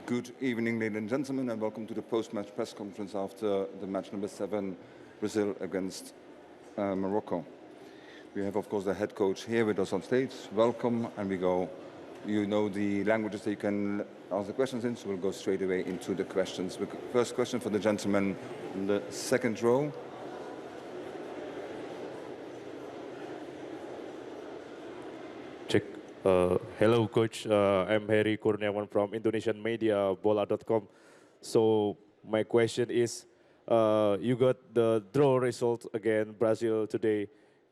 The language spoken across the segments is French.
Good evening, ladies and gentlemen, and welcome to the post-match press conference after the match number 7, Brazil against Morocco. We have, of course, the head coach here with us on stage. Welcome, and we go. You know the languages that you can ask the questions in, so we'll go straight away into the questions. First question for the gentleman in the second row. Check. Hello, Coach. I'm Heri Kurniawan from Indonesian Media, Bola.com. So my question is, you got the draw result against Brazil today.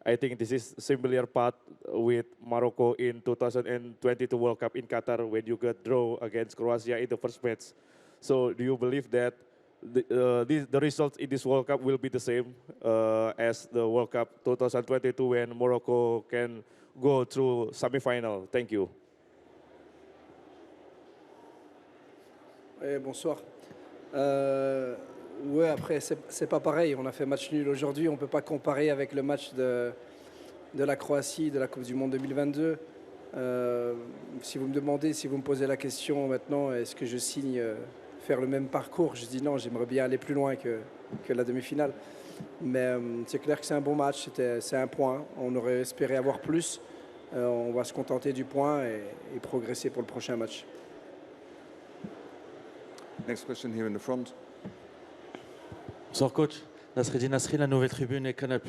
I think this is similar path with Morocco in 2022 World Cup in Qatar when you got draw against Croatia in the first match. So do you believe that the results in this World Cup will be the same as the World Cup 2022 when Morocco can go through semi-final? Thank you. Bonsoir. Ouais, après, c'est pas pareil. On a fait match nul aujourd'hui. On ne peut pas comparer avec le match de la Croatie, de la Coupe du Monde 2022. Si vous me demandez, si vous me posez la question maintenant, est-ce que je signe faire le même parcours? Je dis non, j'aimerais bien aller plus loin que la demi-finale. Mais c'est clair que c'est un bon match, c'est un point. On aurait espéré avoir plus. On va se contenter du point et progresser pour le prochain match. Next question here in the front. Bonsoir coach, Nasreddin Nasri, la Nouvelle Tribune et Canal+.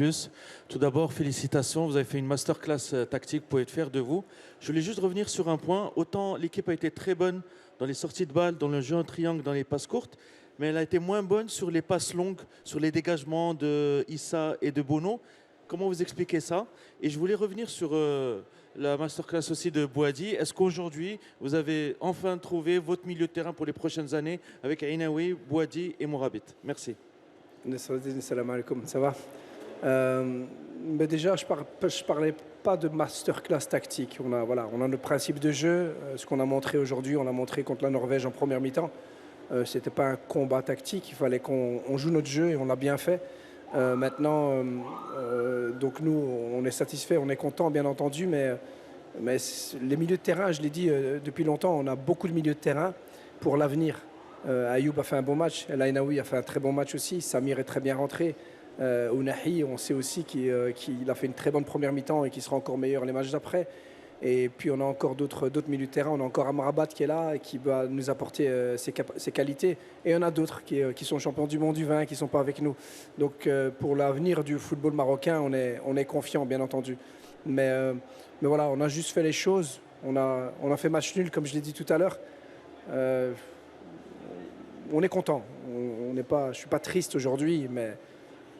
Tout d'abord, félicitations, vous avez fait une masterclass tactique, vous pouvez être fier de vous. Je voulais juste revenir sur un point. Autant l'équipe a été très bonne dans les sorties de balles, dans le jeu en triangle, dans les passes courtes, mais elle a été moins bonne sur les passes longues, sur les dégagements de Issa et de Bono. Comment vous expliquez ça? Et je voulais revenir sur la masterclass aussi de Bouhaddi. Est-ce qu'aujourd'hui, vous avez enfin trouvé votre milieu de terrain pour les prochaines années avec Ainaoui, Bouhaddi et Morabit? Merci. Salam alaikum, ça va? Mais déjà, je ne parlais pas de masterclass tactique. On a nos principes de jeu. Ce qu'on a montré aujourd'hui, on l'a montré contre la Norvège en première mi-temps. Ce n'était pas un combat tactique. Il fallait qu'on joue notre jeu et on l'a bien fait. Maintenant, donc nous, on est satisfait, on est content, bien entendu, mais les milieux de terrain, je l'ai dit depuis longtemps, on a beaucoup de milieux de terrain pour l'avenir. Ayoub a fait un bon match, El Ainaoui a fait un très bon match aussi, Samir est très bien rentré. Ounahi, on sait aussi qu'il a fait une très bonne première mi-temps et qu'il sera encore meilleur les matchs d'après. Et puis on a encore d'autres milieux de terrain, on a encore Amrabat qui est là et qui va nous apporter ses qualités. Et on a d'autres qui sont champions du monde du vin, qui ne sont pas avec nous. Donc pour l'avenir du football marocain, on est confiant, bien entendu. Mais voilà, on a juste fait les choses. On a fait match nul, comme je l'ai dit tout à l'heure. On est content. Je ne suis pas triste aujourd'hui, mais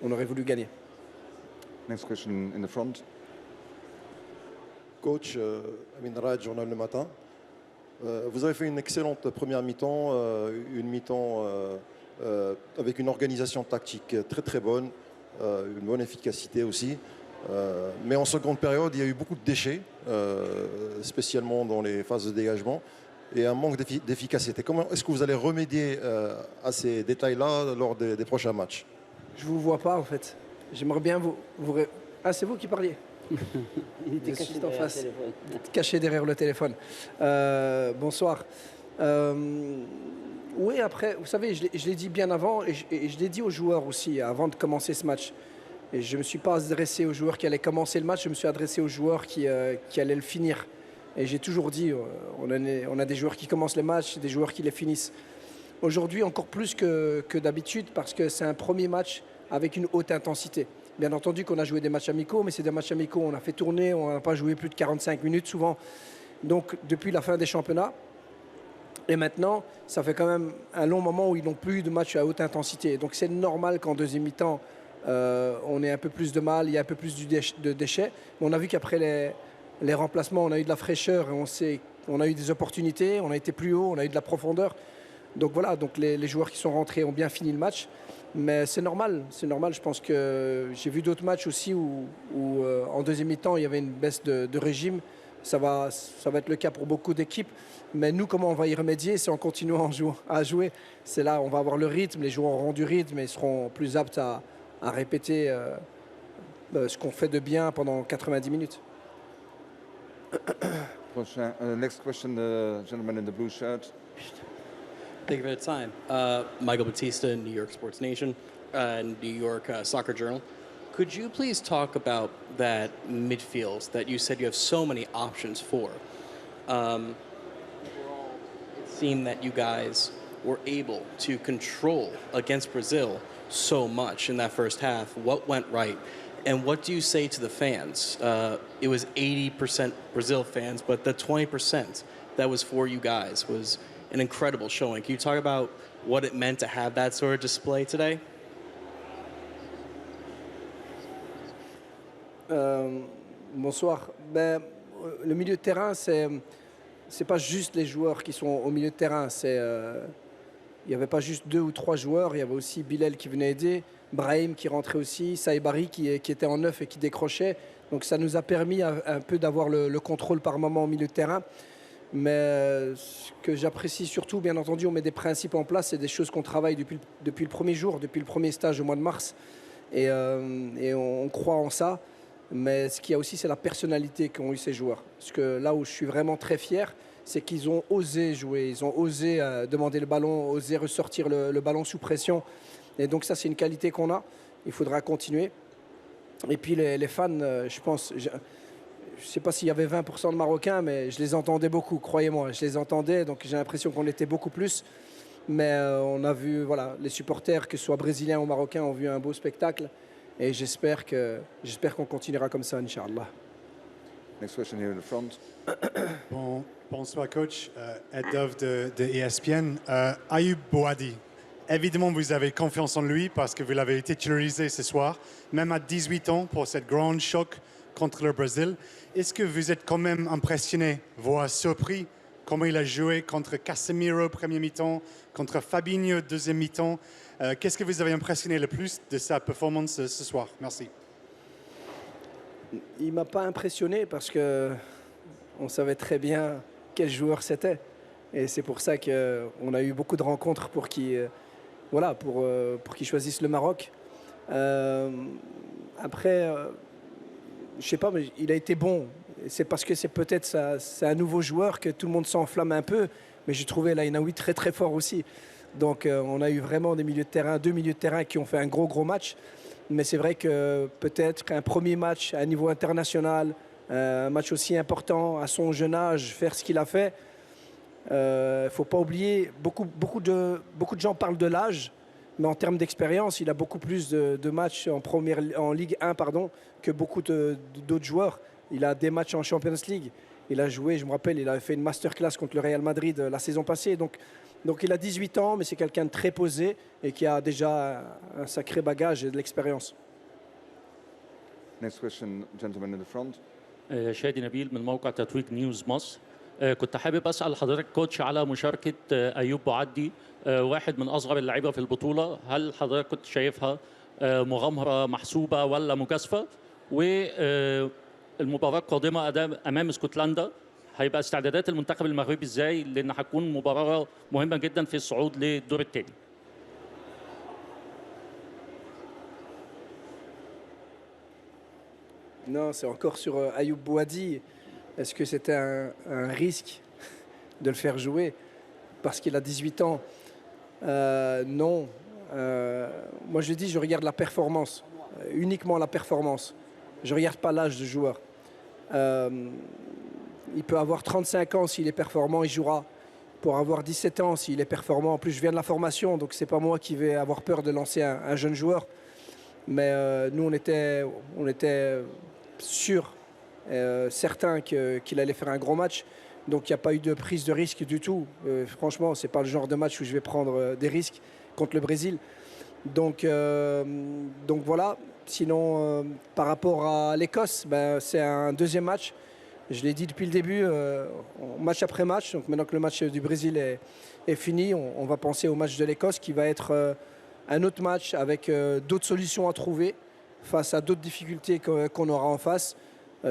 on aurait voulu gagner. Next question in the front. Coach, Amin Raj, Journal Le Matin. Vous avez fait une excellente première mi-temps, une mi-temps avec une organisation tactique très très bonne, une bonne efficacité aussi. Mais en seconde période, il y a eu beaucoup de déchets, spécialement dans les phases de dégagement, et un manque d'efficacité. Comment est-ce que vous allez remédier à ces détails-là lors des prochains matchs? Je ne vous vois pas en fait. J'aimerais bien vous... Ah, c'est vous qui parliez? Il était caché derrière le téléphone. Caché derrière le téléphone. Bonsoir. Oui, après, vous savez, je l'ai dit bien avant et je l'ai dit aux joueurs aussi avant de commencer ce match. Et je ne me suis pas adressé aux joueurs qui allaient commencer le match, je me suis adressé aux joueurs qui allaient le finir. Et j'ai toujours dit, on a des joueurs qui commencent les matchs, des joueurs qui les finissent. Aujourd'hui, encore plus que d'habitude, parce que c'est un premier match avec une haute intensité. Bien entendu qu'on a joué des matchs amicaux, mais c'est des matchs amicaux, on a fait tourner, on n'a pas joué plus de 45 minutes souvent. Donc depuis la fin des championnats, et maintenant, ça fait quand même un long moment où ils n'ont plus de matchs à haute intensité. Donc c'est normal qu'en deuxième mi-temps, on ait un peu plus de mal, il y a un peu plus de déchets. Mais on a vu qu'après les remplacements, on a eu de la fraîcheur, et on a eu des opportunités, on a été plus haut, on a eu de la profondeur. Donc voilà, donc les joueurs qui sont rentrés ont bien fini le match. Mais c'est normal, je pense que j'ai vu d'autres matchs aussi où en deuxième mi-temps il y avait une baisse de régime. Ça va être le cas pour beaucoup d'équipes. Mais nous, comment on va y remédier? C'est en continuant à jouer. C'est là, on va avoir le rythme, les joueurs auront du rythme et ils seront plus aptes à répéter ce qu'on fait de bien pendant 90 minutes. Next question, the gentleman in the blue shirt. Thank you for the time. Michael Batista, New York Sports Nation, New York Soccer Journal. Could you please talk about that midfield that you said you have so many options for? It seemed that you guys were able to control against Brazil so much in that first half. What went right? And what do you say to the fans? It was 80% Brazil fans, but the 20% that was for you guys was an incredible showing. Can you talk about what it meant to have that sort of display today? Bonsoir. Le milieu de terrain, c'est pas juste les joueurs qui sont au milieu de terrain. Il n'y avait pas juste 2 ou 3 joueurs. Il y avait aussi Bilal qui venait aider, Brahim qui rentrait aussi, Saïbari qui était en neuf et qui décrochait. Donc ça nous a permis un peu d'avoir le contrôle par moment au milieu de terrain. Mais ce que j'apprécie surtout, bien entendu, on met des principes en place. C'est des choses qu'on travaille depuis le premier jour, depuis le premier stage au mois de mars. Et on croit en ça. Mais ce qu'il y a aussi, c'est la personnalité qu'ont eu ces joueurs. Parce que là où je suis vraiment très fier, c'est qu'ils ont osé jouer, ils ont osé demander le ballon, osé ressortir le ballon sous pression. Et donc ça, c'est une qualité qu'on a. Il faudra continuer. Et puis les fans, je pense, je ne sais pas s'il y avait 20% de Marocains, mais je les entendais beaucoup, croyez-moi. Je les entendais, donc j'ai l'impression qu'on était beaucoup plus. Mais on a vu, voilà, les supporters, que ce soit brésiliens ou marocains, ont vu un beau spectacle. Et j'espère qu'on continuera comme ça, Inch'Allah. Next question here in the front. Bonsoir coach, head of de ESPN. Ayoub Boadi, évidemment vous avez confiance en lui parce que vous l'avez titularisé ce soir, même à 18 ans pour cette grande choc contre le Brésil. Est-ce que vous êtes quand même impressionné, voire surpris, comment il a joué contre Casemiro premier mi-temps, contre Fabinho deuxième mi-temps? Qu'est-ce que vous avez impressionné le plus de sa performance ce soir? Merci. Il ne m'a pas impressionné parce qu'on savait très bien quel joueur c'était. Et c'est pour ça qu'on a eu beaucoup de rencontres pour qu'il choisisse le Maroc. Après, je ne sais pas, mais il a été bon. C'est parce que c'est un nouveau joueur que tout le monde s'enflamme un peu. Mais j'ai trouvé Laïnaoui très très fort aussi. Donc on a eu vraiment deux milieux de terrain qui ont fait un gros match. Mais c'est vrai que peut-être qu'un premier match à niveau international, un match aussi important à son jeune âge, faire ce qu'il a fait, il ne faut pas oublier, beaucoup de gens parlent de l'âge, mais en termes d'expérience, il a beaucoup plus de matchs en Ligue 1 que beaucoup d'autres joueurs. Il a des matchs en Champions League. Il a joué, je me rappelle, il avait fait une masterclass contre le Real Madrid la saison passée. Donc il a 18 ans, mais c'est quelqu'un de très posé et qui a déjà un sacré bagage et de l'expérience. Next question, gentleman in the front. شادي نبيل من موقع تتويج نيوز مصر. كنت حابب اسال حضرتك كوتش على مشاركه ايوب بوعدي واحد من اصغر اللعيبه في البطوله، هل حضرتك كنت شايفها مغامره محسوبه ولا مجازفه؟ والمباراه القادمه امام اسكتلندا هيبقى استعدادات المنتخب المغربي ازاي؟ لان هتكون مباراه مهمه جدا في الصعود للدور الثاني. Non, c'est encore sur Ayoub Boadi. Est-ce que c'était un risque de le faire jouer parce qu'il a 18 ans? Non. Moi, je dis, je regarde la performance, uniquement la performance. Je ne regarde pas l'âge du joueur. Il peut avoir 35 ans, s'il est performant, il jouera. Pour avoir 17 ans, s'il est performant, en plus je viens de la formation, donc ce n'est pas moi qui vais avoir peur de lancer un jeune joueur. Mais nous, on était sûrs, certains qu'il allait faire un gros match. Donc il n'y a pas eu de prise de risque du tout. Franchement, ce n'est pas le genre de match où je vais prendre des risques contre le Brésil. Donc voilà. Sinon, par rapport à l'Écosse, c'est un deuxième match. Je l'ai dit depuis le début, match après match. Donc maintenant que le match du Brésil est fini, on va penser au match de l'Écosse qui va être un autre match avec d'autres solutions à trouver face à d'autres difficultés qu'on aura en face.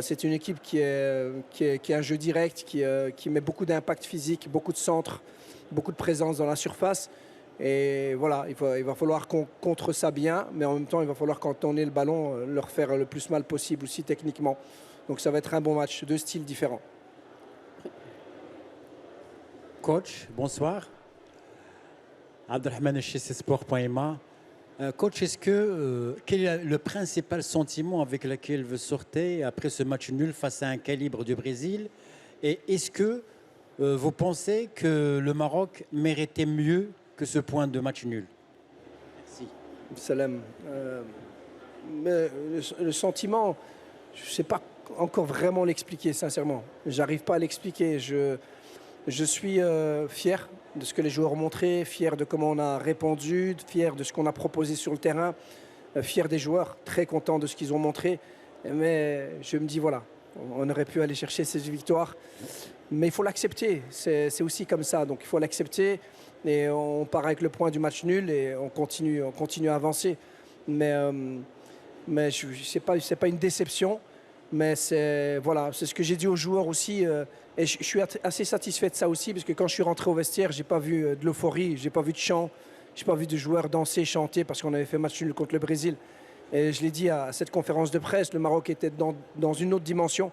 C'est une équipe qui a un jeu direct, qui met beaucoup d'impact physique, beaucoup de centres, beaucoup de présence dans la surface. Et voilà, il va falloir qu'on contre ça bien, mais en même temps, il va falloir, quand on est le ballon, leur faire le plus mal possible aussi techniquement. Donc ça va être un bon match, deux styles différents. Coach, bonsoir. Abdelrahman Sport.ma. Coach, quel est le principal sentiment avec lequel vous sortez après ce match nul face à un calibre du Brésil? Et est-ce que vous pensez que le Maroc méritait mieux que ce point de match nul? Merci. Salam. Mais le sentiment, je ne sais pas encore vraiment l'expliquer, sincèrement. J'arrive pas à l'expliquer. Je suis fier de ce que les joueurs ont montré, fier de comment on a répondu, fier de ce qu'on a proposé sur le terrain, fier des joueurs, très content de ce qu'ils ont montré. Mais je me dis, voilà, on aurait pu aller chercher ces victoires. Mais il faut l'accepter, c'est aussi comme ça. Donc il faut l'accepter et on part avec le point du match nul et on continue à avancer. Mais ce n'est pas une déception. Mais c'est ce que j'ai dit aux joueurs aussi. Et je suis assez satisfait de ça aussi, parce que quand je suis rentré au vestiaire, je n'ai pas vu de l'euphorie, je n'ai pas vu de chant, je n'ai pas vu de joueurs danser, chanter, parce qu'on avait fait match nul contre le Brésil. Et je l'ai dit à cette conférence de presse, le Maroc était dans une autre dimension.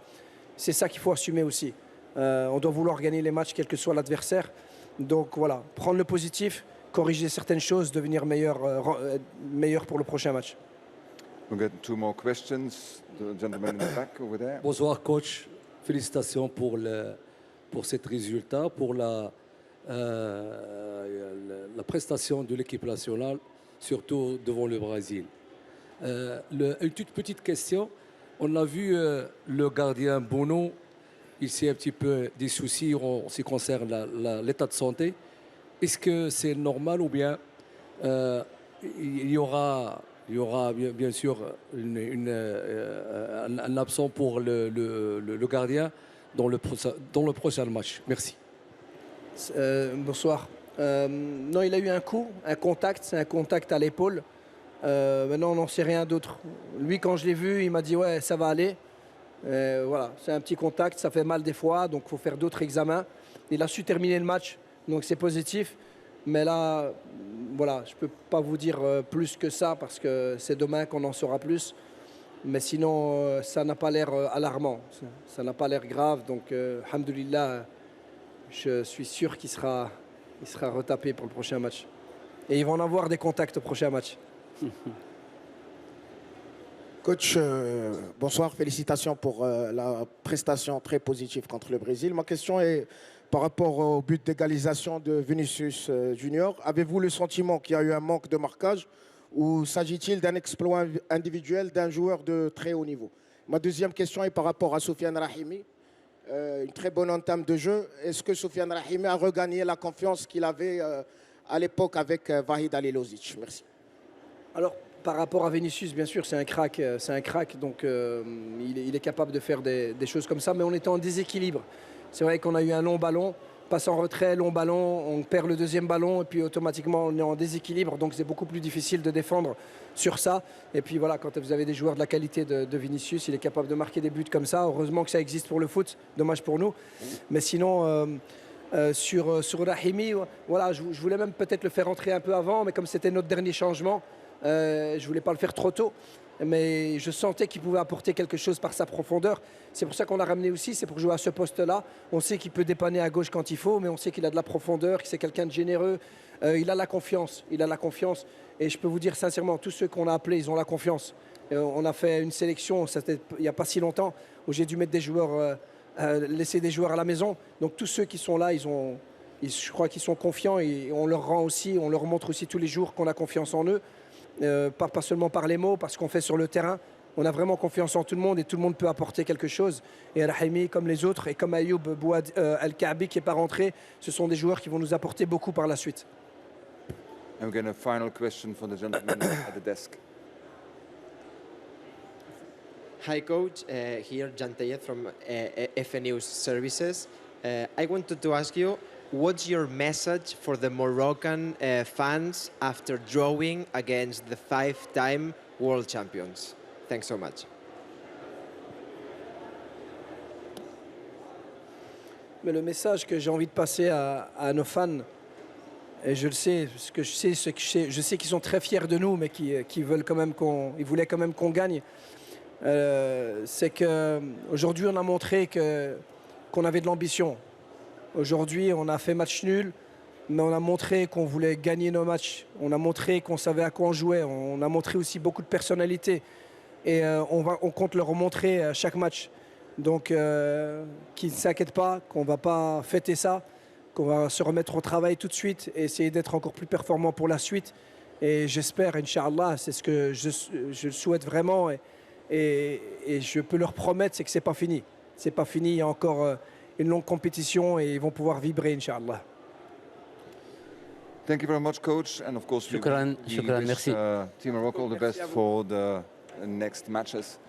C'est ça qu'il faut assumer aussi. On doit vouloir gagner les matchs, quel que soit l'adversaire. Donc voilà, prendre le positif, corriger certaines choses, devenir meilleur pour le prochain match. We'll get 2 more questions. The gentleman in the back over there. Bonsoir coach, félicitations pour cet résultat, pour la prestation de l'équipe nationale, surtout devant le Brésil. Une toute petite question, on a vu le gardien Bono, il s'est un petit peu des soucis en ce qui concerne l'état de santé. Est-ce que c'est normal ou bien il y aura bien sûr un absent pour le gardien dans le prochain match. Merci. Bonsoir. Non, il a eu un contact, c'est un contact à l'épaule. Maintenant, on n'en sait rien d'autre. Lui, quand je l'ai vu, il m'a dit « ouais, ça va aller ». Voilà, c'est un petit contact, ça fait mal des fois, donc il faut faire d'autres examens. Il a su terminer le match, donc c'est positif. Mais là, voilà, je ne peux pas vous dire plus que ça parce que c'est demain qu'on en saura plus. Mais sinon, ça n'a pas l'air alarmant, ça n'a pas l'air grave. Donc, alhamdoulilah, je suis sûr qu'il sera retapé pour le prochain match. Et ils vont en avoir des contacts au prochain match. Coach, bonsoir, félicitations pour la prestation très positive contre le Brésil. Ma question est par rapport au but d'égalisation de Vinicius Junior. Avez-vous le sentiment qu'il y a eu un manque de marquage ou s'agit-il d'un exploit individuel d'un joueur de très haut niveau? Ma deuxième question est par rapport à Soufiane Rahimi. Une très bonne entame de jeu. Est-ce que Soufiane Rahimi a regagné la confiance qu'il avait à l'époque avec Vahid Halilovic? Merci. Alors, par rapport à Vinicius, bien sûr, c'est un crack, donc il est capable de faire des choses comme ça, mais on était en déséquilibre. C'est vrai qu'on a eu un long ballon, passe en retrait, long ballon, on perd le deuxième ballon et puis automatiquement on est en déséquilibre, donc c'est beaucoup plus difficile de défendre sur ça. Et puis voilà, quand vous avez des joueurs de la qualité de Vinicius, il est capable de marquer des buts comme ça. Heureusement que ça existe pour le foot, dommage pour nous. Mais sinon, sur Rahimi, voilà, je voulais même peut-être le faire entrer un peu avant, mais comme c'était notre dernier changement, je ne voulais pas le faire trop tôt. Mais je sentais qu'il pouvait apporter quelque chose par sa profondeur. C'est pour ça qu'on l'a ramené aussi, c'est pour jouer à ce poste-là. On sait qu'il peut dépanner à gauche quand il faut, mais on sait qu'il a de la profondeur, que c'est quelqu'un de généreux. Il a la confiance, Et je peux vous dire sincèrement, tous ceux qu'on a appelés, ils ont la confiance. On a fait une sélection, il n'y a pas si longtemps, où j'ai dû mettre des joueurs, laisser des joueurs à la maison. Donc tous ceux qui sont là, je crois qu'ils sont confiants et on leur montre aussi tous les jours qu'on a confiance en eux. Pas seulement par les mots, parce qu'on fait sur le terrain. On a vraiment confiance en tout le monde et tout le monde peut apporter quelque chose. Et Rahimi, comme les autres, et comme Ayoub Al-Kaabi qui n'est pas rentré, ce sont des joueurs qui vont nous apporter beaucoup par la suite. And we're going a final question for the gentleman at the desk. Hi coach, here Jan Tayed from FNews Services. I wanted to ask you, what's your message for the Moroccan fans after drawing against the 5-time world champions? Thanks so much. Mais le message que j'ai envie de passer à nos fans, et je le sais, ce que je sais qu'ils sont très fiers de nous, mais qui veulent quand même ils voulaient quand même qu'on gagne. C'est qu'aujourd'hui, on a montré qu'on avait de l'ambition. Aujourd'hui, on a fait match nul. mais on a montré qu'on voulait gagner nos matchs. On a montré qu'on savait à quoi on jouait. On a montré aussi beaucoup de personnalité. Et on compte leur montrer à chaque match. Donc, qu'ils ne s'inquiètent pas, qu'on ne va pas fêter ça, qu'on va se remettre au travail tout de suite et essayer d'être encore plus performant pour la suite. Et j'espère, Inch'Allah, c'est ce que je souhaite vraiment. Et je peux leur promettre, c'est que ce n'est pas fini. Ce n'est pas fini, il y a encore une longue compétition et ils vont pouvoir vibrer, Inch'Allah. Thank you very much, coach. And of course, we wish Shukran, merci. Team Morocco all the best for the next matches.